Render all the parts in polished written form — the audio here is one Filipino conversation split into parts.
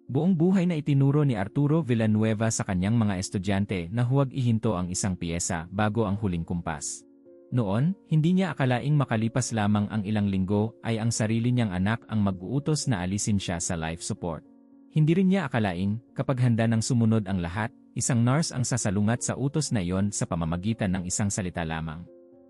Buong buhay na itinuro ni Arturo Villanueva sa kanyang mga estudyante na huwag ihinto ang isang piyesa bago ang huling kumpas. Noon, hindi niya akalaing makalipas lamang ang ilang linggo ay ang sarili niyang anak ang mag-uutos na alisin siya sa life support. Hindi rin niya akalaing, kapag handa ng sumunod ang lahat, isang nurse ang sasalungat sa utos na iyon sa pamamagitan ng isang salita lamang.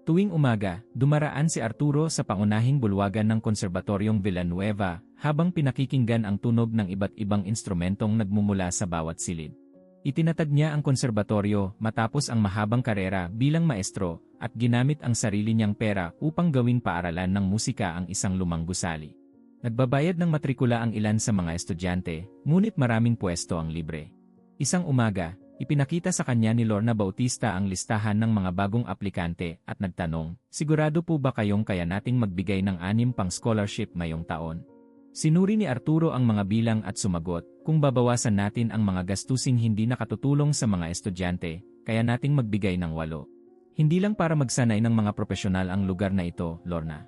Tuwing umaga, dumaraan si Arturo sa pangunahing bulwagan ng Konserbatoryong Villanueva habang pinakikinggan ang tunog ng iba't ibang instrumentong nagmumula sa bawat silid. Itinatag niya ang konserbatoryo matapos ang mahabang karera bilang maestro at ginamit ang sarili niyang pera upang gawing paaralan ng musika ang isang lumang gusali. Nagbabayad ng matrikula ang ilan sa mga estudyante, ngunit maraming pwesto ang libre. Isang umaga, ipinakita sa kanya ni Lorna Bautista ang listahan ng mga bagong aplikante at nagtanong, "Sigurado po ba kayong kaya nating magbigay ng 6 pang scholarship ngayong taon?" Sinuri ni Arturo ang mga bilang at sumagot, "Kung babawasan natin ang mga gastusing hindi nakatutulong sa mga estudyante, kaya nating magbigay ng 8. Hindi lang para magsanay ng mga profesional ang lugar na ito, Lorna.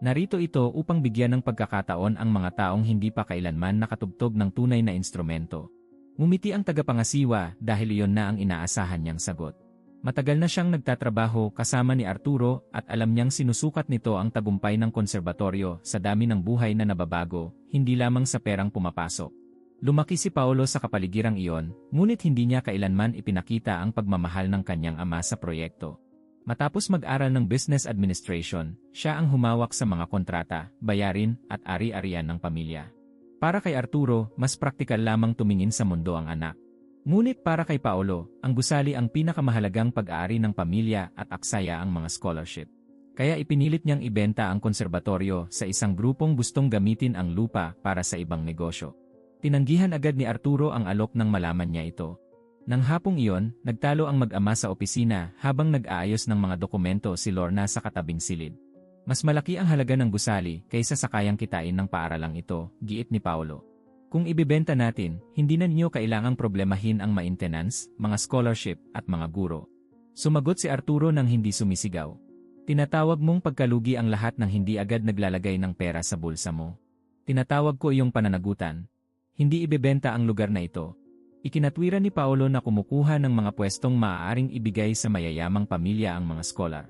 Narito ito upang bigyan ng pagkakataon ang mga taong hindi pa kailanman nakatugtog ng tunay na instrumento." Ngumiti ang tagapangasiwa dahil iyon na ang inaasahan niyang sagot. Matagal na siyang nagtatrabaho kasama ni Arturo at alam niyang sinusukat nito ang tagumpay ng konserbatoryo sa dami ng buhay na nababago, hindi lamang sa perang pumapasok. Lumaki si Paolo sa kapaligirang iyon, ngunit hindi niya kailanman ipinakita ang pagmamahal ng kanyang ama sa proyekto. Matapos mag-aral ng business administration, siya ang humawak sa mga kontrata, bayarin at ari-arian ng pamilya. Para kay Arturo, mas praktikal lamang tumingin sa mundo ang anak. Ngunit para kay Paolo, ang gusali ang pinakamahalagang pag-aari ng pamilya at aksaya ang mga scholarship. Kaya ipinilit niyang ibenta ang konserbatoryo sa isang grupong gustong gamitin ang lupa para sa ibang negosyo. Tinanggihan agad ni Arturo ang alok nang malaman niya ito. Nang hapong iyon, nagtalo ang mag-ama sa opisina habang nag-aayos ng mga dokumento si Lorna sa katabing silid. "Mas malaki ang halaga ng gusali kaysa sa kayang kitain ng paaralang ito," giit ni Paolo. "Kung ibibenta natin, hindi na ninyo kailangang problemahin ang maintenance, mga scholarship, at mga guro." Sumagot si Arturo nang hindi sumisigaw. "Tinatawag mong pagkalugi ang lahat ng hindi agad naglalagay ng pera sa bulsa mo. Tinatawag ko iyong pananagutan. Hindi ibebenta ang lugar na ito." Ikinatwira ni Paolo na kumukuha ng mga pwestong maaaring ibigay sa mayayamang pamilya ang mga scholar.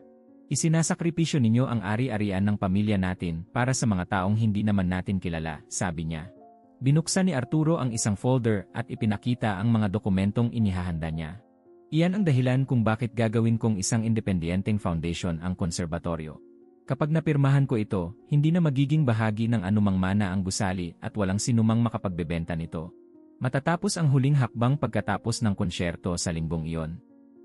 "Isinasakripisyo ninyo ang ari-arian ng pamilya natin para sa mga taong hindi naman natin kilala," sabi niya. Binuksan ni Arturo ang isang folder at ipinakita ang mga dokumentong inihahanda niya. "Iyan ang dahilan kung bakit gagawin kong isang independenteng foundation ang konserbatoryo. Kapag napirmahan ko ito, hindi na magiging bahagi ng anumang mana ang gusali at walang sinumang makapagbebenta nito." Matatapos ang huling hakbang pagkatapos ng konsyerto sa linggong iyon.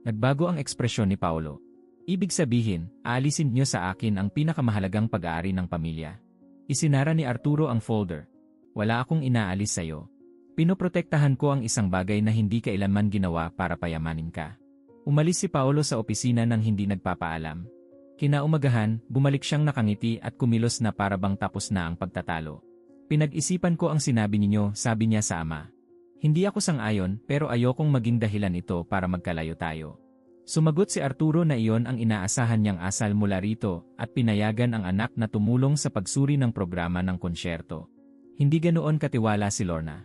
Nagbago ang ekspresyon ni Paolo. "Ibig sabihin, aalisin niyo sa akin ang pinakamahalagang pag-aari ng pamilya." Isinara ni Arturo ang folder. "Wala akong inaalis sa'yo. Pinoprotektahan ko ang isang bagay na hindi kailanman ginawa para payamanin ka." Umalis si Paolo sa opisina nang hindi nagpapaalam. Kinaumagahan, bumalik siyang nakangiti at kumilos na para bang tapos na ang pagtatalo. "Pinag-isipan ko ang sinabi ninyo," sabi niya sa ama. "Hindi ako sang-ayon pero ayokong maging dahilan ito para magkalayo tayo." Sumagot si Arturo na iyon ang inaasahan niyang asal mula rito at pinayagan ang anak na tumulong sa pagsuri ng programa ng konsyerto. Hindi ganoon katiwala si Lorna.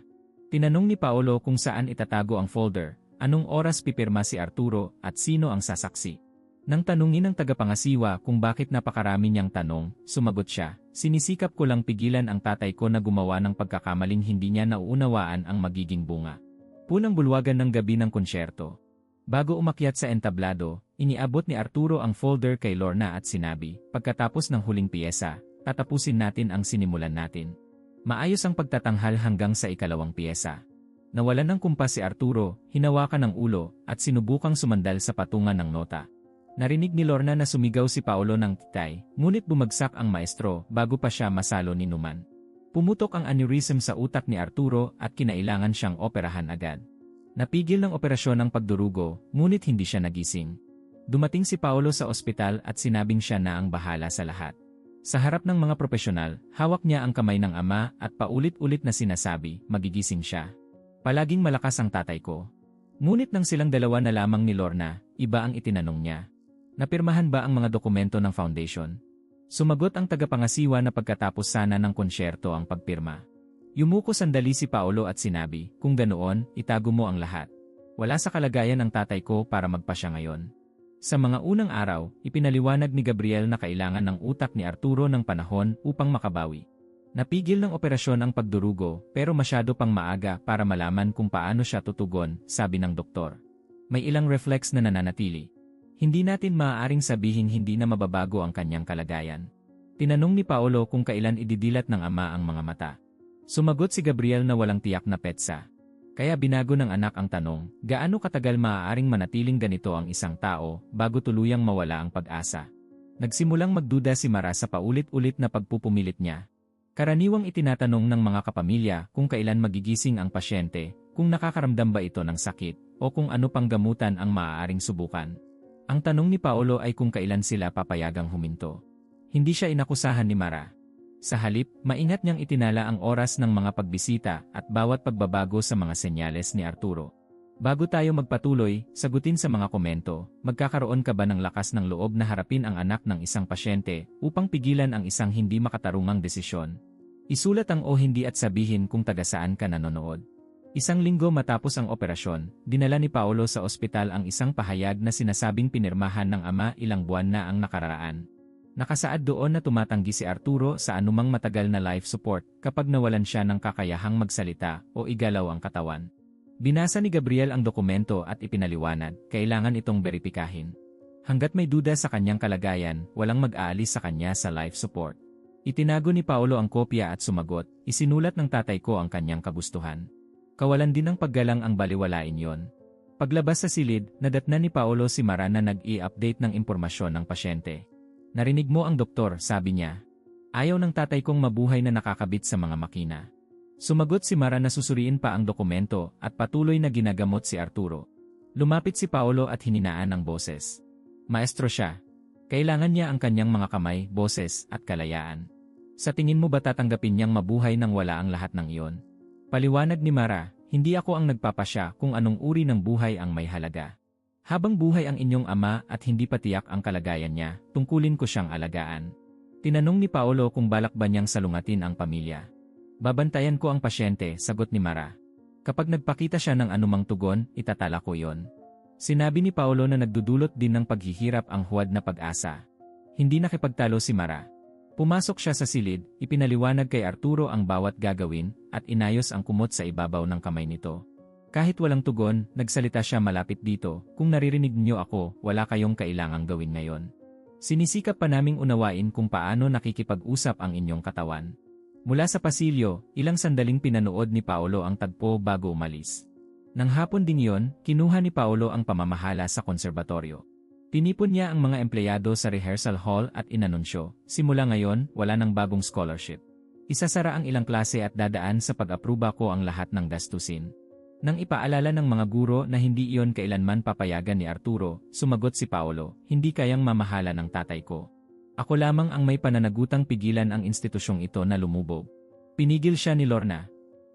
Tinanong ni Paolo kung saan itatago ang folder, anong oras pipirma si Arturo at sino ang sasaksi. Nang tanungin ng tagapangasiwa kung bakit napakarami niyang tanong, sumagot siya, "Sinisikap ko lang pigilan ang tatay ko na gumawa ng pagkakamaling hindi niya nauunawaan ang magiging bunga." Punang bulwagan ng gabi ng konsyerto. Bago umakyat sa entablado, iniabot ni Arturo ang folder kay Lorna at sinabi, "Pagkatapos ng huling piyesa, tatapusin natin ang sinimulan natin." Maayos ang pagtatanghal hanggang sa ikalawang piyesa. Nawalan ng kumpas si Arturo, hinawakan ng ulo, at sinubukang sumandal sa patungan ng nota. Narinig ni Lorna na sumigaw si Paolo ng titay, ngunit bumagsak ang maestro bago pa siya masalo ni Numan. Pumutok ang aneurysm sa utak ni Arturo at kinailangan siyang operahan agad. Napigil ng operasyon ang pagdurugo, ngunit hindi siya nagising. Dumating si Paolo sa ospital at sinabing siya na ang bahala sa lahat. Sa harap ng mga profesional, hawak niya ang kamay ng ama at paulit-ulit na sinasabi, magigising siya. "Palaging malakas ang tatay ko." Ngunit nang silang dalawa na lamang ni Lorna, iba ang itinanong niya. "Napirmahan ba ang mga dokumento ng foundation?" Sumagot ang tagapangasiwa na pagkatapos sana ng konsyerto ang pagpirma. Yumuko sandali si Paolo at sinabi, kung ganoon, itago mo ang lahat. Wala sa kalagayan ng tatay ko para magpasya ngayon. Sa mga unang araw, ipinaliwanag ni Gabriel na kailangan ng utak ni Arturo ng panahon upang makabawi. Napigil ng operasyon ang pagdurugo pero masyado pang maaga para malaman kung paano siya tutugon, sabi ng doktor. May ilang reflex na nananatili. Hindi natin maaaring sabihin hindi na mababago ang kanyang kalagayan. Tinanong ni Paolo kung kailan ididilat ng ama ang mga mata. Sumagot si Gabriel na walang tiyak na petsa. Kaya binago ng anak ang tanong, gaano katagal maaaring manatiling ganito ang isang tao bago tuluyang mawala ang pag-asa? Nagsimulang magduda si Mara sa paulit-ulit na pagpupumilit niya. Karaniwang itinatanong ng mga kapamilya kung kailan magigising ang pasyente, kung nakakaramdam ba ito ng sakit, o kung ano pang gamutan ang maaaring subukan. Ang tanong ni Paolo ay kung kailan sila papayagang huminto. Hindi siya inakusahan ni Mara. Sa halip, maingat niyang itinala ang oras ng mga pagbisita at bawat pagbabago sa mga senyales ni Arturo. Bago tayo magpatuloy, sagutin sa mga komento, magkakaroon ka ba ng lakas ng loob na harapin ang anak ng isang pasyente upang pigilan ang isang hindi makatarungang desisyon? Isulat ang o hindi at sabihin kung taga saan ka nanonood. Isang linggo matapos ang operasyon, dinala ni Paolo sa ospital ang isang pahayag na sinasabing pinirmahan ng ama ilang buwan na ang nakararaan. Nakasaad doon na tumatanggi si Arturo sa anumang matagal na life support kapag nawalan siya ng kakayahang magsalita o igalaw ang katawan. Binasa ni Gabriel ang dokumento at ipinaliwanag, kailangan itong beripikahin. Hanggat may duda sa kanyang kalagayan, walang mag-aalis sa kanya sa life support. Itinago ni Paolo ang kopya at sumagot, isinulat ng tatay ko ang kanyang kagustuhan. Kawalan din ng paggalang ang baliwalain yon. Paglabas sa silid, nadatnan ni Paolo si Mara na nag-i-update ng impormasyon ng pasyente. Narinig mo ang doktor, sabi niya. Ayaw ng tatay kong mabuhay na nakakabit sa mga makina. Sumagot si Mara na susuriin pa ang dokumento at patuloy na ginagamot si Arturo. Lumapit si Paolo at hininaan ang boses. Maestro siya. Kailangan niya ang kanyang mga kamay, boses at kalayaan. Sa tingin mo ba tatanggapin niyang mabuhay nang wala ang lahat ng iyon? Paliwanag ni Mara, hindi ako ang nagpapasya kung anong uri ng buhay ang may halaga. Habang buhay ang inyong ama at hindi pa tiyak ang kalagayan niya, tungkulin ko siyang alagaan. Tinanong ni Paolo kung balak ba niyang salungatin ang pamilya. Babantayan ko ang pasyente, sagot ni Mara. Kapag nagpakita siya ng anumang tugon, itatala ko yon. Sinabi ni Paolo na nagdudulot din ng paghihirap ang huwad na pag-asa. Hindi nakipagtalo si Mara. Pumasok siya sa silid, ipinaliwanag kay Arturo ang bawat gagawin, at inayos ang kumot sa ibabaw ng kamay nito. Kahit walang tugon, nagsalita siya malapit dito, kung naririnig niyo ako, wala kayong kailangang gawin ngayon. Sinisikap pa naming unawain kung paano nakikipag-usap ang inyong katawan. Mula sa pasilyo, ilang sandaling pinanood ni Paolo ang tagpo bago umalis. Nang hapon din yon, kinuha ni Paolo ang pamamahala sa konserbatoryo. Tinipon niya ang mga empleyado sa rehearsal hall at inanunsyo, simula ngayon, wala nang bagong scholarship. Isasara ang ilang klase at dadaan sa pag-apruba ko ang lahat ng gastusin. Nang ipaalala ng mga guro na hindi iyon kailanman papayagan ni Arturo, sumagot si Paolo, hindi kayang mamahala ng tatay ko. Ako lamang ang may pananagutang pigilan ang institusyong ito na lumubog. Pinigil siya ni Lorna.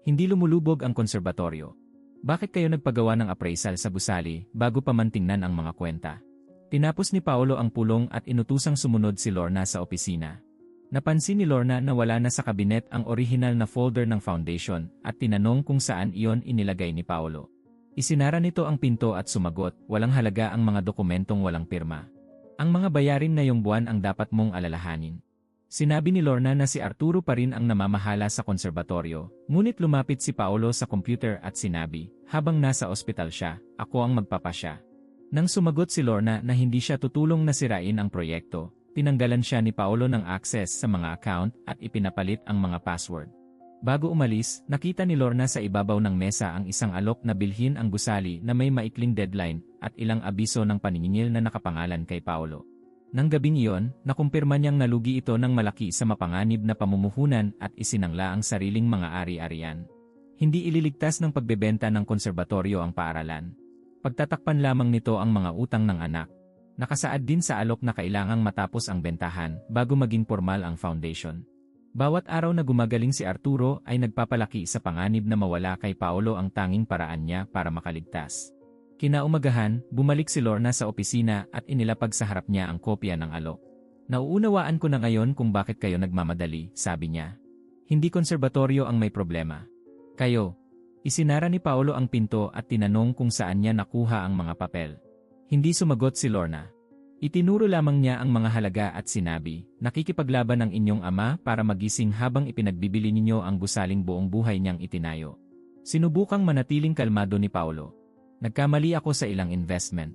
Hindi lumulubog ang konserbatoryo. Bakit kayo nagpagawa ng appraisal sa gusali bago pa man tingnan ang mga kwenta? Tinapos ni Paolo ang pulong at inutusang sumunod si Lorna sa opisina. Napansin ni Lorna na wala na sa kabinet ang orihinal na folder ng foundation at tinanong kung saan iyon inilagay ni Paolo. Isinara nito ang pinto at sumagot, walang halaga ang mga dokumentong walang pirma. Ang mga bayarin na yung buwan ang dapat mong alalahanin. Sinabi ni Lorna na si Arturo pa rin ang namamahala sa konserbatoryo, ngunit lumapit si Paolo sa computer at sinabi, habang nasa ospital siya, ako ang magpapasya. Nang sumagot si Lorna na hindi siya tutulong na sirain ang proyekto, tinanggalan siya ni Paolo ng access sa mga account at ipinapalit ang mga password. Bago umalis, nakita ni Lorna sa ibabaw ng mesa ang isang alok na bilhin ang gusali na may maikling deadline at ilang abiso ng paniningil na nakapangalan kay Paolo. Nang gabing iyon, nakumpirma niyang nalugi ito ng malaki sa mapanganib na pamumuhunan at isinangla ang sariling mga ari-arian. Hindi ililigtas ng pagbebenta ng konserbatoryo ang paaralan. Pagtatakpan lamang nito ang mga utang ng anak. Nakasaad din sa alok na kailangang matapos ang bentahan bago maging formal ang foundation. Bawat araw na gumagaling si Arturo ay nagpapalaki sa panganib na mawala kay Paolo ang tanging paraan niya para makaligtas. Kinaumagahan, bumalik si Lorna sa opisina at inilapag sa harap niya ang kopya ng alok. Nauunawaan ko na ngayon kung bakit kayo nagmamadali, sabi niya. Hindi konserbatoryo ang may problema. Kayo. Isinara ni Paolo ang pinto at tinanong kung saan niya nakuha ang mga papel. Hindi sumagot si Lorna. Itinuro lamang niya ang mga halaga at sinabi, nakikipaglaban ang inyong ama para magising habang ipinagbibili ninyo ang gusaling buong buhay niyang itinayo. Sinubukang manatiling kalmado ni Paolo. Nagkamali ako sa ilang investment.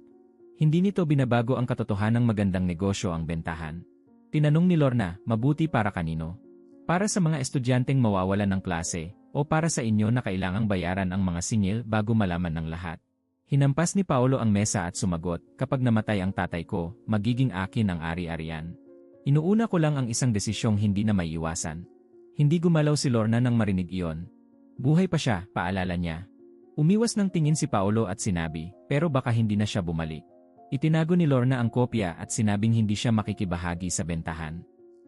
Hindi nito binabago ang katotohanang magandang negosyo ang bentahan. Tinanong ni Lorna, mabuti para kanino? Para sa mga estudyanteng mawawalan ng klase, o para sa inyo na kailangang bayaran ang mga singil bago malaman ng lahat. Hinampas ni Paolo ang mesa at sumagot, kapag namatay ang tatay ko, magiging akin ang ari-arian. Inuuna ko lang ang isang desisyong hindi na maiiwasan. Hindi gumalaw si Lorna nang marinig iyon. Buhay pa siya, paalala niya. Umiwas ng tingin si Paolo at sinabi, pero baka hindi na siya bumalik. Itinago ni Lorna ang kopya at sinabing hindi siya makikibahagi sa bentahan.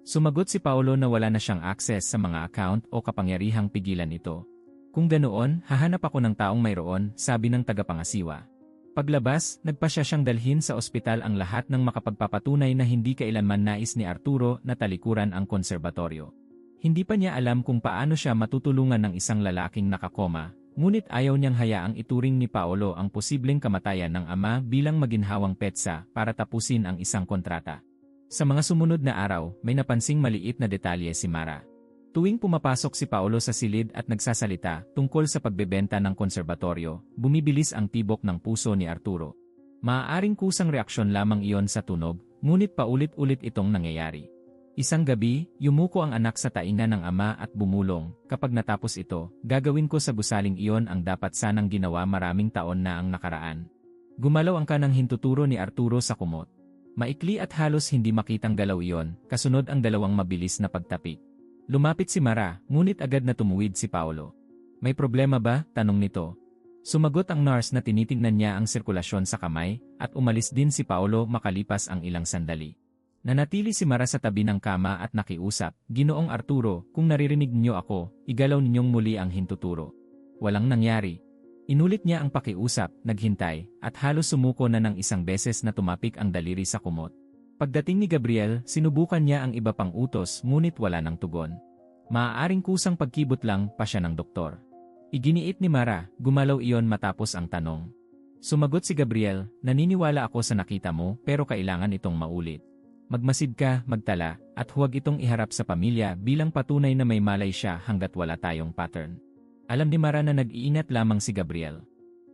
Sumagot si Paolo na wala na siyang access sa mga account o kapangyarihang pigilan ito. Kung ganoon, hahanap ako ng taong mayroon, sabi ng tagapangasiwa. Paglabas, nagpasya siyang dalhin sa ospital ang lahat ng makapagpapatunay na hindi kailanman nais ni Arturo na talikuran ang konserbatoryo. Hindi pa niya alam kung paano siya matutulungan ng isang lalaking nakakoma, ngunit ayaw niyang hayaang ituring ni Paolo ang posibleng kamatayan ng ama bilang maginhawang petsa para tapusin ang isang kontrata. Sa mga sumunod na araw, may napansing maliit na detalye si Mara. Tuwing pumapasok si Paolo sa silid at nagsasalita tungkol sa pagbebenta ng konserbatoryo, bumibilis ang tibok ng puso ni Arturo. Maaaring kusang reaksyon lamang iyon sa tunog, ngunit paulit-ulit itong nangyayari. Isang gabi, yumuko ang anak sa tainga ng ama at bumulong, kapag natapos ito, gagawin ko sa gusaling iyon ang dapat sanang ginawa maraming taon na ang nakaraan. Gumalaw ang kanang hintuturo ni Arturo sa kumot. Maikli at halos hindi makitang galaw iyon, kasunod ang dalawang mabilis na pagtapik. Lumapit si Mara, ngunit agad na tumuwid si Paolo. May problema ba? Tanong nito. Sumagot ang nurse na tinitingnan niya ang sirkulasyon sa kamay, at umalis din si Paolo makalipas ang ilang sandali. Nanatili si Mara sa tabi ng kama at nakiusap, Ginoong Arturo, kung naririnig niyo ako, igalaw ninyong muli ang hintuturo. Walang nangyari. Inulit niya ang pakiusap, naghintay, at halos sumuko na ng isang beses na tumapik ang daliri sa kumot. Pagdating ni Gabriel, sinubukan niya ang iba pang utos ngunit wala ng tugon. Maaaring kusang pagkibot lang pa siya ng doktor. Iginiit ni Mara, gumalaw iyon matapos ang tanong. Sumagot si Gabriel, naniniwala ako sa nakita mo pero kailangan itong maulit. Magmasid ka, magtala, at huwag itong iharap sa pamilya bilang patunay na may malay siya hanggat wala tayong pattern. Alam ni Mara na nag-iingat lamang si Gabriel.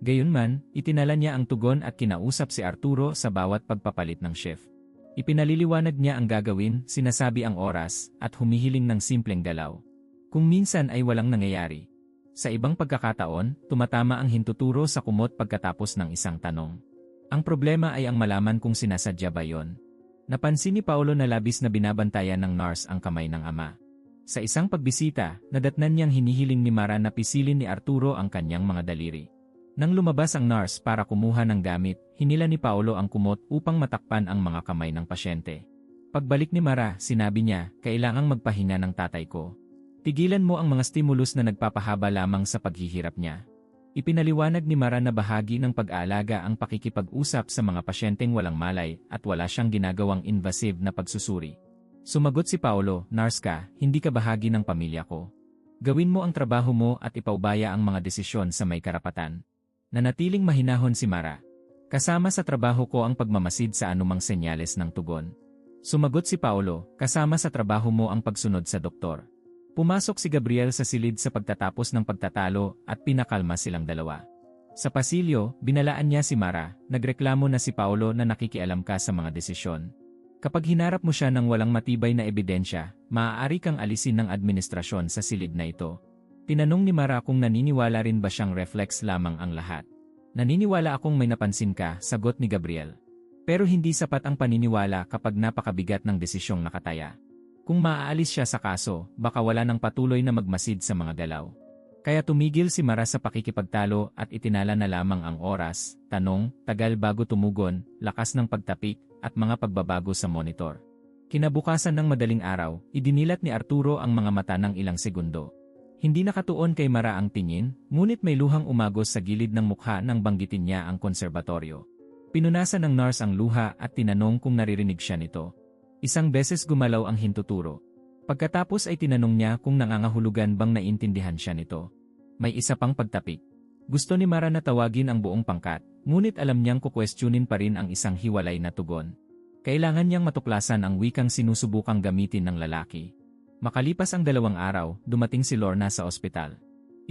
Gayunman, itinala niya ang tugon at kinausap si Arturo sa bawat pagpapalit ng shift. Ipinaliliwanag niya ang gagawin, sinasabi ang oras, at humihiling ng simpleng galaw. Kung minsan ay walang nangyayari. Sa ibang pagkakataon, tumatama ang hintuturo sa kumot pagkatapos ng isang tanong. Ang problema ay ang malaman kung sinasadya ba yon. Napansin ni Paolo na labis na binabantayan ng nurse ang kamay ng ama. Sa isang pagbisita, nadatnan niyang hinihiling ni Mara na pisilin ni Arturo ang kanyang mga daliri. Nang lumabas ang nurse para kumuha ng gamit, hinila ni Paolo ang kumot upang matakpan ang mga kamay ng pasyente. Pagbalik ni Mara, sinabi niya, kailangang magpahinga ng tatay ko. Tigilan mo ang mga stimulus na nagpapahaba lamang sa paghihirap niya. Ipinaliwanag ni Mara na bahagi ng pag-aalaga ang pakikipag-usap sa mga pasyenteng walang malay at wala siyang ginagawang invasive na pagsusuri. Sumagot si Paolo, nurse ka, hindi ka bahagi ng pamilya ko. Gawin mo ang trabaho mo at ipaubaya ang mga desisyon sa may karapatan. Nanatiling mahinahon si Mara. Kasama sa trabaho ko ang pagmamasid sa anumang senyales ng tugon. Sumagot si Paolo, kasama sa trabaho mo ang pagsunod sa doktor. Pumasok si Gabriel sa silid sa pagtatapos ng pagtatalo at pinakalma silang dalawa. Sa pasilyo, binalaan niya si Mara, nagreklamo na si Paolo na nakikialam ka sa mga desisyon. Kapag hinarap mo siya ng walang matibay na ebidensya, maaari kang alisin ng administrasyon sa silid na ito. Tinanong ni Mara kung naniniwala rin ba siyang reflex lamang ang lahat. Naniniwala akong may napansin ka, sagot ni Gabriel. Pero hindi sapat ang paniniwala kapag napakabigat ng desisyong nakataya. Kung maaalis siya sa kaso, baka wala nang patuloy na magmasid sa mga galaw. Kaya tumigil si Mara sa pakikipagtalo at itinala na lamang ang oras, tanong, tagal bago tumugon, lakas ng pagtapik, at mga pagbabago sa monitor. Kinabukasan ng madaling araw, idinilat ni Arturo ang mga mata ng ilang segundo. Hindi nakatuon kay Mara ang tingin, ngunit may luhang umagos sa gilid ng mukha nang banggitin niya ang konserbatoryo. Pinunasan ng nurse ang luha at tinanong kung naririnig siya nito. Isang beses gumalaw ang hintuturo. Pagkatapos ay tinanong niya kung nangangahulugan bang naiintindihan siya nito. May isa pang pagtapik. Gusto ni Mara na tawagin ang buong pangkat, ngunit alam niyang kukwestiyonin pa rin ang isang hiwalay na tugon. Kailangan niyang matuklasan ang wikang sinusubukang gamitin ng lalaki. Makalipas ang 2 araw, dumating si Lorna sa ospital.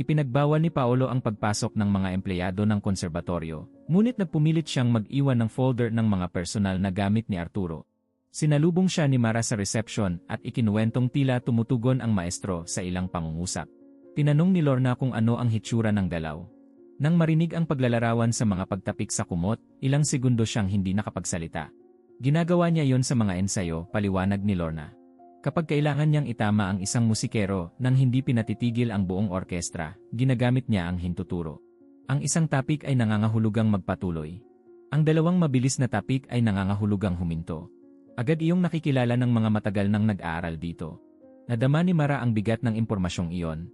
Ipinagbawal ni Paolo ang pagpasok ng mga empleyado ng konserbatoryo, ngunit nagpumilit siyang mag-iwan ng folder ng mga personal na gamit ni Arturo. Sinalubong siya ni Mara sa reception at ikinuwentong tila tumutugon ang maestro sa ilang pangungusap. Tinanong ni Lorna kung ano ang hitsura ng dalaw. Nang marinig ang paglalarawan sa mga pagtapik sa kumot, ilang segundo siyang hindi nakapagsalita. Ginagawa niya yon sa mga ensayo, paliwanag ni Lorna. Kapag kailangan niyang itama ang isang musikero nang hindi pinatitigil ang buong orkestra, ginagamit niya ang hintuturo. Ang isang tapik ay nangangahulugang magpatuloy. Ang dalawang mabilis na tapik ay nangangahulugang huminto. Agad iyong nakikilala ng mga matagal nang nag-aaral dito. Nadama ni Mara ang bigat ng impormasyong iyon.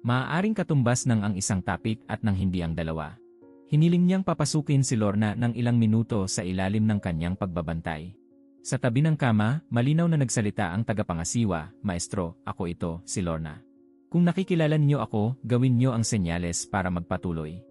Maaaring katumbas ng ang isang tapik at ng hindi ang dalawa. Hiniling niyang papasukin si Lorna ng ilang minuto sa ilalim ng kanyang pagbabantay. Sa tabi ng kama, malinaw na nagsalita ang tagapangasiwa, "Maestro, ako ito, si Lorna. Kung nakikilala niyo ako, gawin niyo ang senyales para magpatuloy."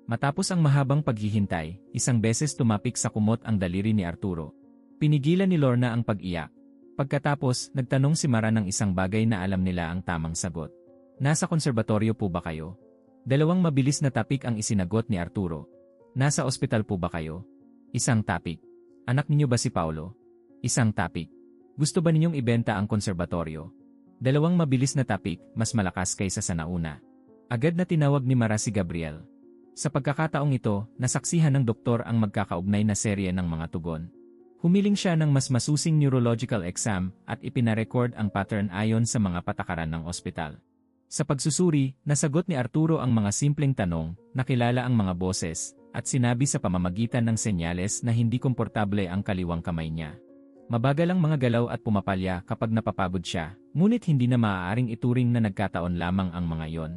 Matapos ang mahabang paghihintay, isang beses tumapik sa kumot ang daliri ni Arturo. Pinigilan ni Lorna ang pag-iyak. Pagkatapos, nagtanong si Mara ng isang bagay na alam nila ang tamang sagot. "Nasa konserbatoryo po ba kayo?" 2 mabilis na tapik ang isinagot ni Arturo. "Nasa ospital po ba kayo?" Isang tapik. "Anak niyo ba si Paolo?" Isang tapik. "Gusto ba ninyong ibenta ang konserbatoryo?" 2 mabilis na tapik, mas malakas kaysa sa nauna. Agad na tinawag ni Mara si Gabriel. Sa pagkakataong ito, nasaksihan ng doktor ang magkakaugnay na serye ng mga tugon. Humiling siya ng mas masusing neurological exam at ipinarecord ang pattern ayon sa mga patakaran ng ospital. Sa pagsusuri, nasagot ni Arturo ang mga simpleng tanong, nakilala ang mga boses, at sinabi sa pamamagitan ng senyales na hindi komportable ang kaliwang kamay niya. Mabagal ang mga galaw at pumapalya kapag napapagod siya, ngunit hindi na maaaring ituring na nagkataon lamang ang mga iyon.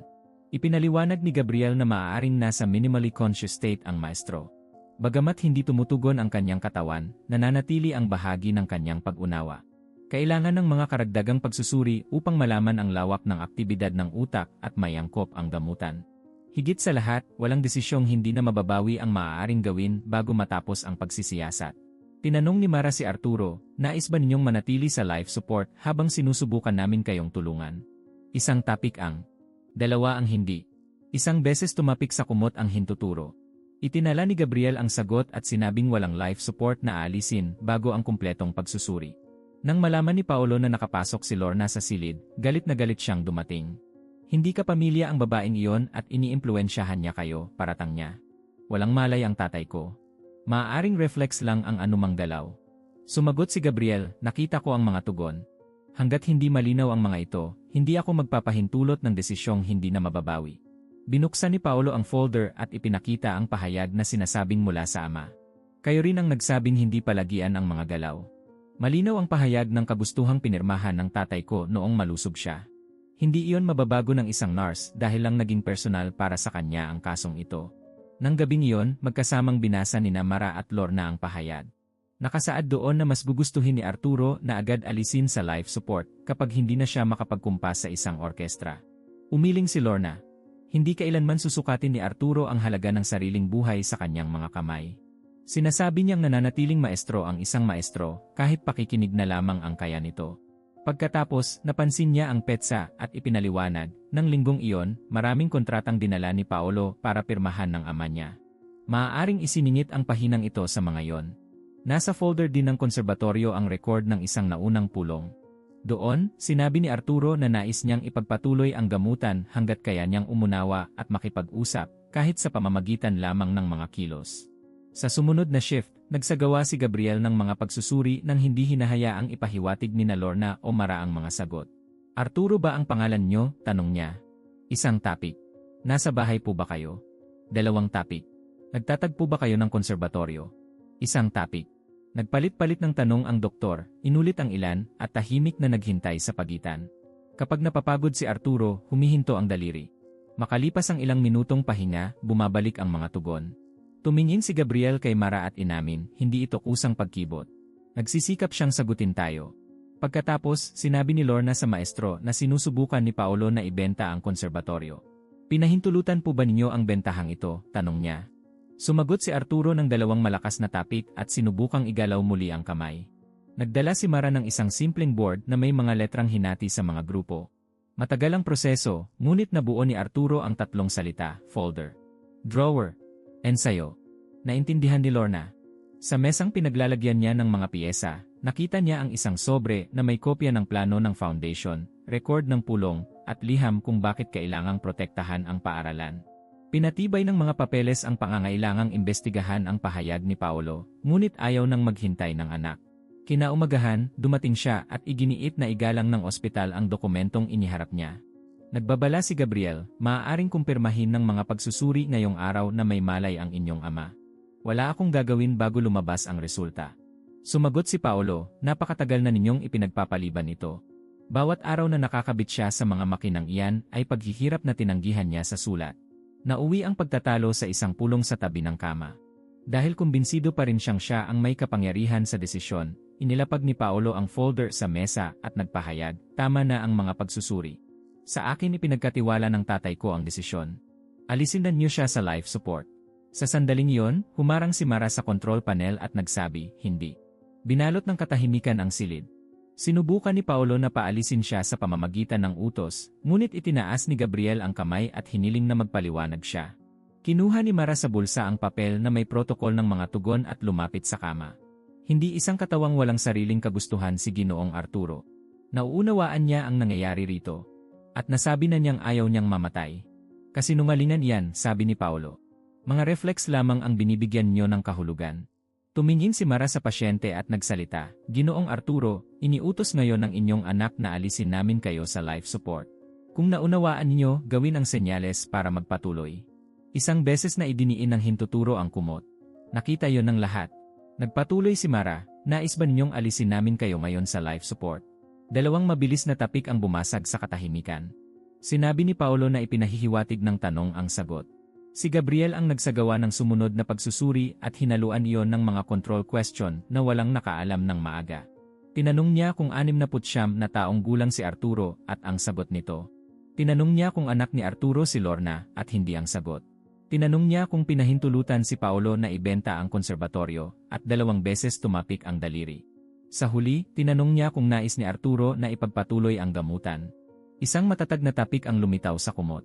Ipinaliwanag ni Gabriel na maaaring nasa minimally conscious state ang maestro. Bagamat hindi tumutugon ang kanyang katawan, nananatili ang bahagi ng kanyang pag-unawa. Kailangan ng mga karagdagang pagsusuri upang malaman ang lawak ng aktibidad ng utak at may angkop ang gamutan. Higit sa lahat, walang desisyong hindi na mababawi ang maaaring gawin bago matapos ang pagsisiyasat. Tinanong ni Mara si Arturo, "Nais ba ninyong manatili sa life support habang sinusubukan namin kayong tulungan?" Isang tapik ang. 2 ang hindi. Isang beses tumapik sa kumot ang hintuturo. Itinala ni Gabriel ang sagot at sinabing walang life support na aalisin bago ang kumpletong pagsusuri. Nang malaman ni Paolo na nakapasok si Lorna sa silid, galit na galit siyang dumating. "Hindi ka pamilya ang babaeng iyon at iniimpluwensyahan niya kayo," paratang niya. "Walang malay ang tatay ko. Maaaring reflex lang ang anumang galaw." Sumagot si Gabriel, "Nakita ko ang mga tugon. Hanggat hindi malinaw ang mga ito, hindi ako magpapahintulot ng desisyong hindi na mababawi." Binuksan ni Paolo ang folder at ipinakita ang pahayag na sinasabing mula sa ama. "Kayo rin ang nagsabing hindi palagian ang mga galaw." Malinaw ang pahayag ng kagustuhang pinirmahan ng tatay ko noong malusog siya. Hindi iyon mababago ng isang nurse dahil lang naging personal para sa kanya ang kasong ito. Nang gabing iyon, magkasamang binasa ni Mara at Lorna ang pahayag. Nakasaad doon na mas gugustuhin ni Arturo na agad alisin sa life support kapag hindi na siya makapagkumpas sa isang orkestra. Umiling si Lorna. Hindi kailanman susukatin ni Arturo ang halaga ng sariling buhay sa kanyang mga kamay. Sinasabi niyang nananatiling maestro ang isang maestro kahit pakikinig na lamang ang kaya nito. Pagkatapos, napansin niya ang petsa at ipinaliwanag, ng linggong iyon, maraming kontratang dinala ni Paolo para pirmahan ng ama niya. Maaaring isiningit ang pahinang ito sa mga iyon. Nasa folder din ng konserbatoryo ang record ng isang naunang pulong. Doon, sinabi ni Arturo na nais niyang ipagpatuloy ang gamutan hanggat kaya niyang umunawa at makipag-usap, kahit sa pamamagitan lamang ng mga kilos. Sa sumunod na shift, nagsagawa si Gabriel ng mga pagsusuri nang hindi hinahayaang ipahiwatig ni Lorna o Mara ang mga sagot. "Arturo ba ang pangalan niyo?" tanong niya. Isang tapik. "Nasa bahay po ba kayo?" 2 tapik. "Nagtatagpo ba kayo ng konserbatoryo?" Isang tapik. Nagpalit-palit ng tanong ang doktor, inulit ang ilan, at tahimik na naghintay sa pagitan. Kapag napapagod si Arturo, humihinto ang daliri. Makalipas ang ilang minutong pahinga, bumabalik ang mga tugon. Tumingin si Gabriel kay Mara at inamin, hindi ito kusang pagkibot. Nagsisikap siyang sagutin tayo. Pagkatapos, sinabi ni Lorna sa maestro na sinusubukan ni Paolo na ibenta ang konserbatoryo. Pinahintulutan po ba ninyo ang bentahang ito? Tanong niya. Sumagot si Arturo ng dalawang malakas na tapik at sinubukang igalaw muli ang kamay. Nagdala si Mara ng isang simpleng board na may mga letrang hinati sa mga grupo. Matagal ang proseso, ngunit nabuo ni Arturo ang tatlong salita, folder, drawer, ensayo. Naintindihan ni Lorna. Sa mesang pinaglalagyan niya ng mga piyesa, nakita niya ang isang sobre na may kopya ng plano ng foundation, record ng pulong, at liham kung bakit kailangang protektahan ang paaralan. Pinatibay ng mga papeles ang pangangailangang imbestigahan ang pahayag ni Paolo, ngunit ayaw nang maghintay ng anak. Kinaumagahan, dumating siya at iginiit na igalang ng ospital ang dokumentong iniharap niya. Nagbabala si Gabriel, maaaring kumpirmahin ng mga pagsusuri ngayong araw na may malay ang inyong ama. Wala akong gagawin bago lumabas ang resulta. Sumagot si Paolo, napakatagal na ninyong ipinagpapaliban ito. Bawat araw na nakakabit siya sa mga makinang iyan ay paghihirap na tinanggihan niya sa sulat. Nauwi ang pagtatalo sa isang pulong sa tabi ng kama. Dahil kumbinsido pa rin siya ang may kapangyarihan sa desisyon, inilapag ni Paolo ang folder sa mesa at nagpahayag, tama na ang mga pagsusuri. Sa akin ipinagkatiwala ng tatay ko ang desisyon. Alisin na niyo siya sa life support. Sa sandaling iyon, humarang si Mara sa control panel at nagsabi, hindi. Binalot ng katahimikan ang silid. Sinubukan ni Paolo na paalisin siya sa pamamagitan ng utos, ngunit itinaas ni Gabriel ang kamay at hiniling na magpaliwanag siya. Kinuha ni Mara sa bulsa ang papel na may protokol ng mga tugon at lumapit sa kama. Hindi isang katawang walang sariling kagustuhan si Ginoong Arturo. Nauunawaan niya ang nangyayari rito. At nasabi na niyang ayaw niyang mamatay. Kasinungalingan iyan, sabi ni Paolo. Mga reflex lamang ang binibigyan niyo ng kahulugan. Tumingin si Mara sa pasyente at nagsalita, Ginoong Arturo, iniutos ngayon ng inyong anak na alisin namin kayo sa life support. Kung naunawaan niyo, gawin ang senyales para magpatuloy. Isang beses na idiniin ng hintuturo ang kumot. Nakita yon ng lahat. Nagpatuloy si Mara, nais ba ninyong alisin namin kayo ngayon sa life support? Dalawang mabilis na tapik ang bumasag sa katahimikan. Sinabi ni Paolo na ipinahihiwatig ng tanong ang sagot. Si Gabriel ang nagsagawa ng sumunod na pagsusuri at hinaluan iyon ng mga control question na walang nakaalam ng maaga. Tinanong niya kung 69 na taong gulang si Arturo at ang sagot nito. Tinanong niya kung anak ni Arturo si Lorna at hindi ang sagot. Tinanong niya kung pinahintulutan si Paolo na ibenta ang konserbatoryo at 2 beses tumapik ang daliri. Sa huli, tinanong niya kung nais ni Arturo na ipagpatuloy ang gamutan. Isang matatag na tapik ang lumitaw sa kumot.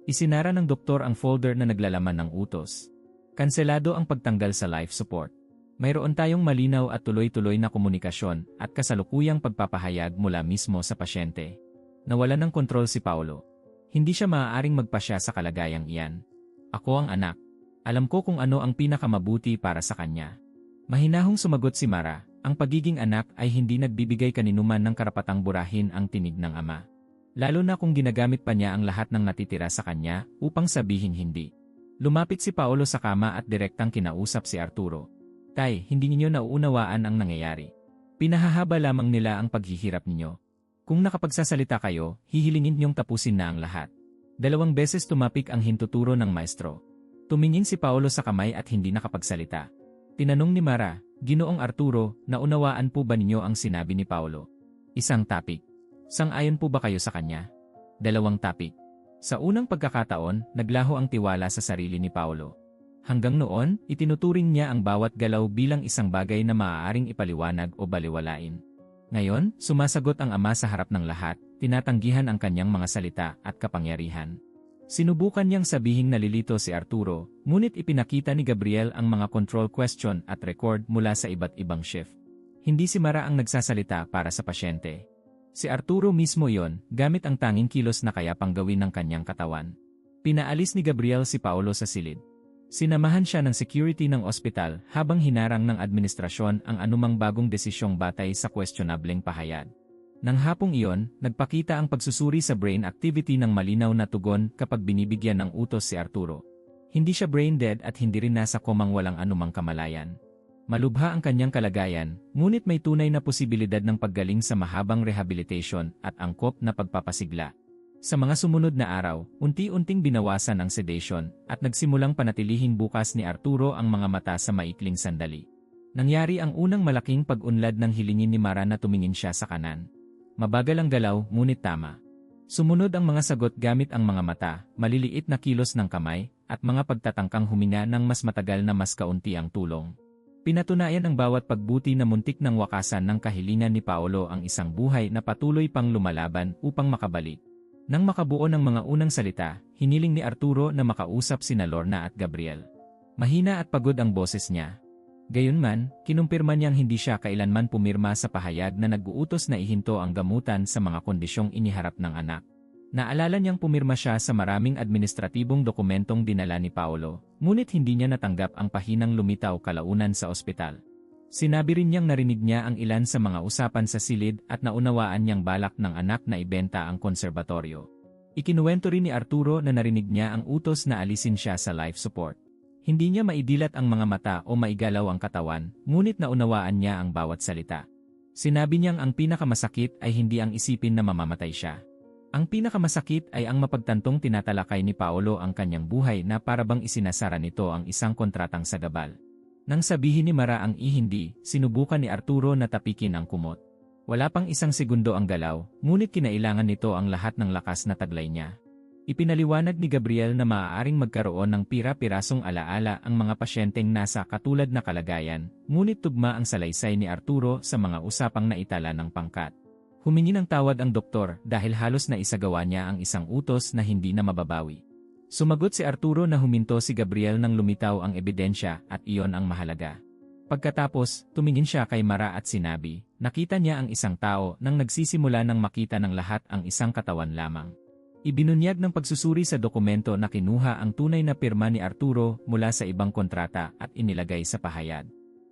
Isinara ng doktor ang folder na naglalaman ng utos. Kanselado ang pagtanggal sa life support. Mayroon tayong malinaw at tuloy-tuloy na komunikasyon at kasalukuyang pagpapahayag mula mismo sa pasyente. Nawalan ng kontrol si Paolo. Hindi siya maaaring magpasya sa kalagayang iyan. Ako ang anak. Alam ko kung ano ang pinakamabuti para sa kanya. Mahinahong sumagot si Mara, ang pagiging anak ay hindi nagbibigay kaninuman ng karapatang burahin ang tinig ng ama. Lalo na kung ginagamit pa niya ang lahat ng natitira sa kanya upang sabihin hindi. Lumapit si Paolo sa kama at direktang kinausap si Arturo. Tay, hindi ninyo nauunawaan ang nangyayari. Pinahahaba lamang nila ang paghihirap ninyo. Kung nakapagsasalita kayo, hihilingin ninyong tapusin na ang lahat. 2 beses tumapik ang hintuturo ng maestro. Tumingin si Paolo sa kamay at hindi nakapagsalita. Tinanong ni Mara, Ginoong Arturo, naunawaan po ba ninyo ang sinabi ni Paolo? Isang tapik. Sang-ayon po ba kayo sa kanya? 2 tapik. Sa unang pagkakataon, naglaho ang tiwala sa sarili ni Paolo. Hanggang noon, itinuturing niya ang bawat galaw bilang isang bagay na maaaring ipaliwanag o baliwalain. Ngayon, sumasagot ang ama sa harap ng lahat, tinatanggihan ang kanyang mga salita at kapangyarihan. Sinubukan niyang sabihing nalilito si Arturo, ngunit ipinakita ni Gabriel ang mga control question at record mula sa iba't ibang shift. Hindi si Mara ang nagsasalita para sa pasyente. Si Arturo mismo yon, gamit ang tanging kilos na kaya pang gawin ng kanyang katawan. Pinaalis ni Gabriel si Paolo sa silid. Sinamahan siya ng security ng ospital habang hinarang ng administrasyon ang anumang bagong desisyong batay sa questionableng pahayag. Nang hapong iyon, nagpakita ang pagsusuri sa brain activity ng malinaw na tugon kapag binibigyan ng utos si Arturo. Hindi siya brain dead at hindi rin nasa komang walang anumang kamalayan. Malubha ang kanyang kalagayan, ngunit may tunay na posibilidad ng paggaling sa mahabang rehabilitation at angkop na pagpapasigla. Sa mga sumunod na araw, unti-unting binawasan ang sedation at nagsimulang panatilihin bukas ni Arturo ang mga mata sa maikling sandali. Nangyari ang unang malaking pag-unlad ng hilingin ni Mara na tumingin siya sa kanan. Mabagal ang galaw, ngunit tama. Sumunod ang mga sagot gamit ang mga mata, maliliit na kilos ng kamay, at mga pagtatangkang huminga ng mas matagal na mas kaunti ang tulong. Pinatunayan ang bawat pagbuti na muntik ng wakasan ng kahilingan ni Paolo ang isang buhay na patuloy pang lumalaban upang makabalik. Nang makabuo ng mga unang salita, hiniling ni Arturo na makausap sina Lorna at Gabriel. Mahina at pagod ang boses niya. Gayunman, kinumpirma niyang hindi siya kailanman pumirma sa pahayag na nag-uutos na ihinto ang gamutan sa mga kondisyong iniharap ng anak. Naalala niyang pumirma siya sa maraming administratibong dokumentong dinala ni Paolo, ngunit hindi niya natanggap ang pahinang lumitaw kalaunan sa ospital. Sinabi rin niyang narinig niya ang ilan sa mga usapan sa silid at naunawaan niyang balak ng anak na ibenta ang konserbatoryo. Ikinuwento rin ni Arturo na narinig niya ang utos na alisin siya sa life support. Hindi niya maidilat ang mga mata o maigalaw ang katawan, ngunit naunawaan niya ang bawat salita. Sinabi niyang ang pinakamasakit ay hindi ang isipin na mamamatay siya. Ang pinakamasakit ay ang mapagtantong tinatalakay ni Paolo ang kanyang buhay na parabang isinasara nito ang isang kontratang sagabal. Nang sabihin ni Mara ang hindi, sinubukan ni Arturo na tapikin ang kumot. Wala pang isang segundo ang galaw, ngunit kinailangan nito ang lahat ng lakas na taglay niya. Ipinaliwanag ni Gabriel na maaaring magkaroon ng pira-pirasong alaala ang mga pasyenteng nasa katulad na kalagayan, ngunit tugma ang salaysay ni Arturo sa mga usapang naitala ng pangkat. Humingi ng tawad ang doktor dahil halos na isagawa niya ang isang utos na hindi na mababawi. Sumagot si Arturo na huminto si Gabriel nang lumitaw ang ebidensya at iyon ang mahalaga. Pagkatapos, tumingin siya kay Mara at sinabi, nakita niya ang isang tao nang nagsisimula ng makita ng lahat ang isang katawan lamang. Ibinunyag ng pagsusuri sa dokumento na kinuha ang tunay na pirma ni Arturo mula sa ibang kontrata at inilagay sa pahayag.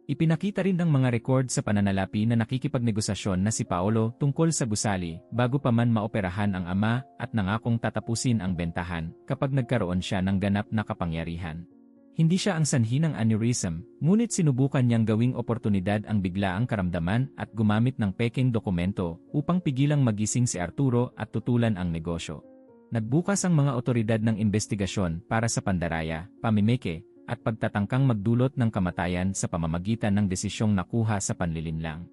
Ipinakita rin ang mga record sa pananalapi na nakikipagnegosasyon na si Paolo tungkol sa gusali bago pa man maoperahan ang ama at nangakong tatapusin ang bentahan kapag nagkaroon siya ng ganap na kapangyarihan. Hindi siya ang sanhi ng aneurysm, ngunit sinubukan niyang gawing oportunidad ang biglaang karamdaman at gumamit ng peking dokumento upang pigilang magising si Arturo at tutulan ang negosyo. Nagbukas ang mga otoridad ng investigasyon para sa pandaraya, pamimeke, at pagtatangkang magdulot ng kamatayan sa pamamagitan ng desisyong nakuha sa panlilinlang.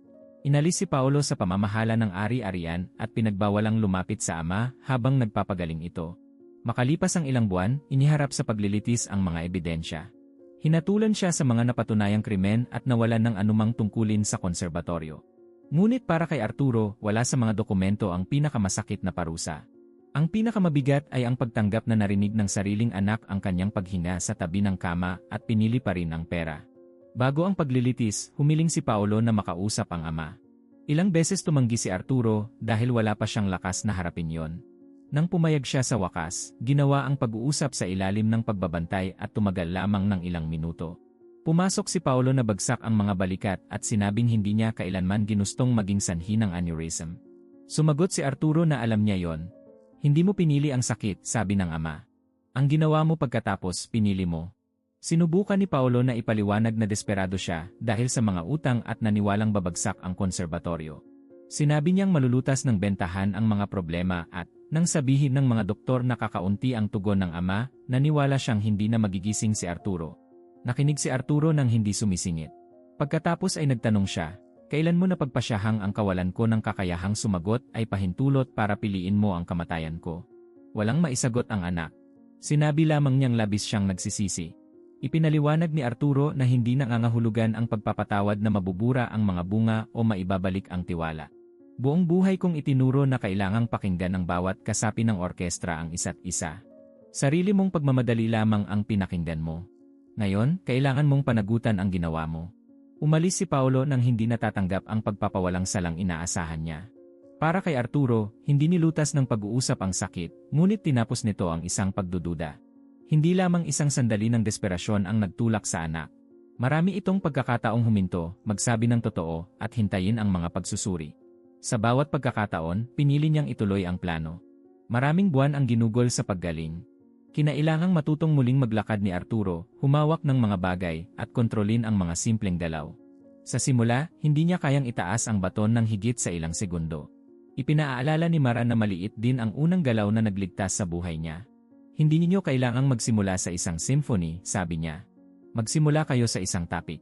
Inalis si Paolo sa pamamahala ng ari-arian at pinagbawalang lumapit sa ama habang nagpapagaling ito. Makalipas ang ilang buwan, iniharap sa paglilitis ang mga ebidensya. Hinatulan siya sa mga napatunayang krimen at nawalan ng anumang tungkulin sa konserbatoryo. Ngunit para kay Arturo, wala sa mga dokumento ang pinakamasakit na parusa. Ang pinakamabigat ay ang pagtanggap na narinig ng sariling anak ang kanyang paghinga sa tabi ng kama at pinili pa rin ang pera. Bago ang paglilitis, humiling si Paolo na makausap ang ama. Ilang beses tumanggi si Arturo dahil wala pa siyang lakas na harapin yon. Nang pumayag siya sa wakas, ginawa ang pag-uusap sa ilalim ng pagbabantay at tumagal lamang ng ilang minuto. Pumasok si Paolo na bagsak ang mga balikat at sinabing hindi niya kailanman ginustong maging sanhi ng aneurysm. Sumagot si Arturo na alam niya yon. Hindi mo pinili ang sakit, sabi ng ama. Ang ginawa mo pagkatapos, pinili mo. Sinubukan ni Paolo na ipaliwanag na desperado siya dahil sa mga utang at naniwalang babagsak ang konserbatoryo. Sinabi niyang malulutas ng bentahan ang mga problema at, nang sabihin ng mga doktor na kakaunti ang tugon ng ama, naniwala siyang hindi na magigising si Arturo. Nakinig si Arturo nang hindi sumisingit. Pagkatapos ay nagtanong siya, kailan mo napagpasyahang ang kawalan ko ng kakayahang sumagot ay pahintulot para piliin mo ang kamatayan ko? Walang maisagot ang anak. Sinabi lamang niyang labis siyang nagsisisi. Ipinaliwanag ni Arturo na hindi nangangahulugan ang pagpapatawad na mabubura ang mga bunga o maibabalik ang tiwala. Buong buhay kong itinuro na kailangang pakinggan ng bawat kasapi ng orkestra ang isa't isa. Sarili mong pagmamadali lamang ang pinakinggan mo. Ngayon, kailangan mong panagutan ang ginawa mo. Umalis si Paolo nang hindi natatanggap ang pagpapawalang salang inaasahan niya. Para kay Arturo, hindi nilutas ng pag-uusap ang sakit, ngunit tinapos nito ang isang pagdududa. Hindi lamang isang sandali ng desperasyon ang nagtulak sa anak. Marami itong pagkakataong huminto, magsabi ng totoo, at hintayin ang mga pagsusuri. Sa bawat pagkakataon, pinili niyang ituloy ang plano. Maraming buwan ang ginugol sa paggaling. Kinailangang matutong muling maglakad ni Arturo, humawak ng mga bagay, at kontrolin ang mga simpleng galaw. Sa simula, hindi niya kayang itaas ang baton ng higit sa ilang segundo. Ipinaalala ni Mara na maliit din ang unang galaw na nagligtas sa buhay niya. Hindi ninyo kailangang magsimula sa isang symphony, sabi niya. Magsimula kayo sa isang topic.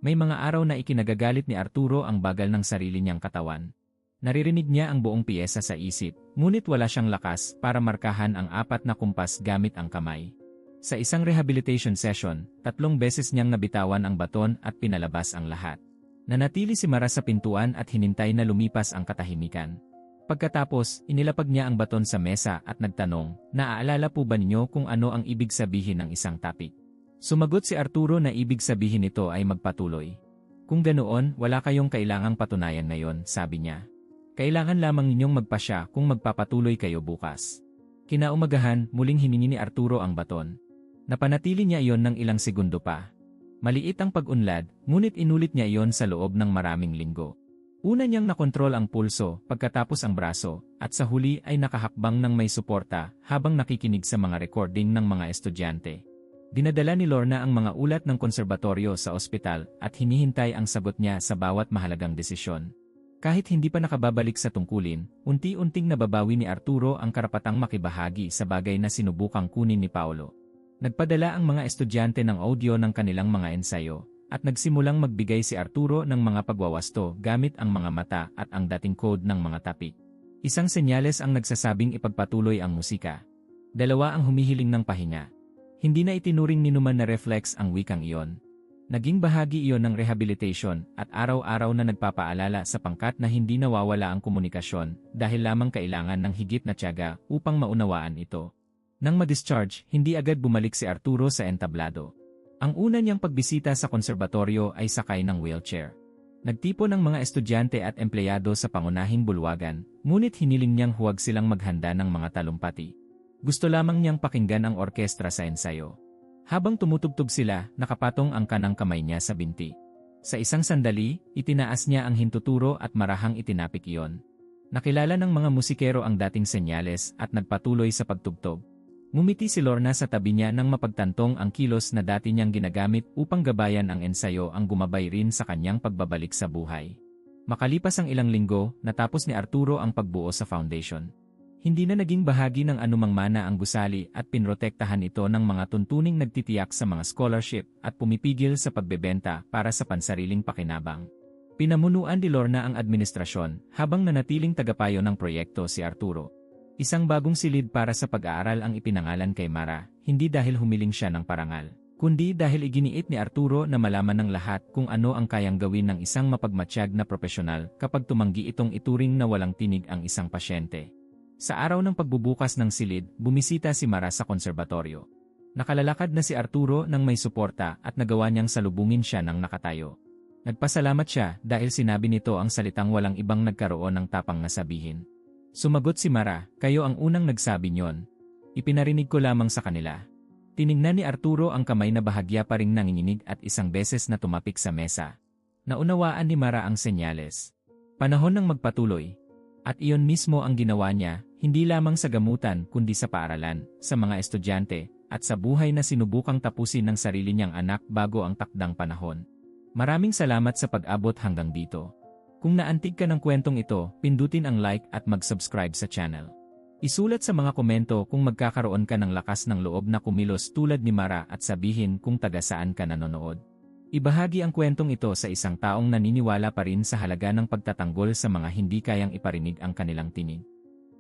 May mga araw na ikinagagalit ni Arturo ang bagal ng sarili niyang katawan. Naririnig niya ang buong piyesa sa isip, ngunit wala siyang lakas para markahan ang 4 na kumpas gamit ang kamay. Sa isang rehabilitation session, 3 beses niyang nabitawan ang baton at pinalabas ang lahat. Nanatili si Mara sa pintuan at hinintay na lumipas ang katahimikan. Pagkatapos, inilapag niya ang baton sa mesa at nagtanong, "Naaalala po ba ninyo kung ano ang ibig sabihin ng isang topic?" Sumagot si Arturo na ibig sabihin nito ay magpatuloy. "Kung ganoon, wala kayong kailangang patunayan ngayon," sabi niya. "Kailangan lamang ninyong magpasya kung magpapatuloy kayo bukas." Kinaumagahan, muling hiningi ni Arturo ang baton. Napanatili niya iyon ng ilang segundo pa. Maliit ang pag-unlad, ngunit inulit niya iyon sa loob ng maraming linggo. Una niyang nakontrol ang pulso, pagkatapos ang braso, at sa huli ay nakahakbang ng may suporta habang nakikinig sa mga recording ng mga estudyante. Dinadala ni Lorna ang mga ulat ng konserbatoryo sa ospital at hinihintay ang sagot niya sa bawat mahalagang desisyon. Kahit hindi pa nakababalik sa tungkulin, unti-unting nababawi ni Arturo ang karapatang makibahagi sa bagay na sinubukang kunin ni Paolo. Nagpadala ang mga estudyante ng audio ng kanilang mga ensayo, at nagsimulang magbigay si Arturo ng mga pagwawasto gamit ang mga mata at ang dating code ng mga topic. Isang senyales ang nagsasabing ipagpatuloy ang musika. 2 ang humihiling ng pahinga. Hindi na itinuring ni Numan na reflex ang wikang iyon. Naging bahagi iyon ng rehabilitation at araw-araw na nagpapaalala sa pangkat na hindi nawawala ang komunikasyon dahil lamang kailangan ng higit na tiyaga upang maunawaan ito. Nang ma-discharge, hindi agad bumalik si Arturo sa entablado. Ang una niyang pagbisita sa konserbatoryo ay sakay ng wheelchair. Nagtipon ng mga estudyante at empleyado sa pangunahing bulwagan, ngunit hiniling niyang huwag silang maghanda ng mga talumpati. Gusto lamang niyang pakinggan ang orkestra sa ensayo. Habang tumutugtog sila, nakapatong ang kanang kamay niya sa binti. Sa isang sandali, itinaas niya ang hintuturo at marahang itinapik iyon. Nakilala ng mga musikero ang dating senyales at nagpatuloy sa pagtugtog. Ngumiti si Lorna sa tabi niya nang mapagtantong ang kilos na dati niyang ginagamit upang gabayan ang ensayo ang gumabay rin sa kanyang pagbabalik sa buhay. Makalipas ang ilang linggo, natapos ni Arturo ang pagbuo sa foundation. Hindi na naging bahagi ng anumang mana ang gusali at pinrotektahan ito ng mga tuntuning nagtitiyak sa mga scholarship at pumipigil sa pagbebenta para sa pansariling pakinabang. Pinamunuan ni Lorna ang administrasyon habang nanatiling tagapayo ng proyekto si Arturo. Isang bagong silid para sa pag-aaral ang ipinangalan kay Mara, hindi dahil humiling siya ng parangal, kundi dahil iginiit ni Arturo na malaman ng lahat kung ano ang kayang gawin ng isang mapagmatsyag na propesyonal kapag tumanggi itong ituring na walang tinig ang isang pasyente. Sa araw ng pagbubukas ng silid, bumisita si Mara sa konserbatoryo. Nakalalakad na si Arturo nang may suporta at nagawa niyang salubungin siya ng nakatayo. Nagpasalamat siya dahil sinabi nito ang salitang walang ibang nagkaroon ng tapang na sabihin. Sumagot si Mara, "Kayo ang unang nagsabi niyon. Ipinarinig ko lamang sa kanila." Tiningnan ni Arturo ang kamay na bahagya pa ring nanginginig at isang beses na tumapik sa mesa. Naunawaan ni Mara ang senyales. Panahon ng magpatuloy. At iyon mismo ang ginawa niya, hindi lamang sa gamutan kundi sa paaralan, sa mga estudyante, at sa buhay na sinubukang tapusin ng sarili niyang anak bago ang takdang panahon. Maraming salamat sa pag-abot hanggang dito. Kung naantig ka ng kwentong ito, pindutin ang like at mag-subscribe sa channel. Isulat sa mga komento kung magkakaroon ka ng lakas ng loob na kumilos tulad ni Mara at sabihin kung taga saan ka nanonood. Ibahagi ang kwentong ito sa isang taong naniniwala pa rin sa halaga ng pagtatanggol sa mga hindi kayang iparinig ang kanilang tinig.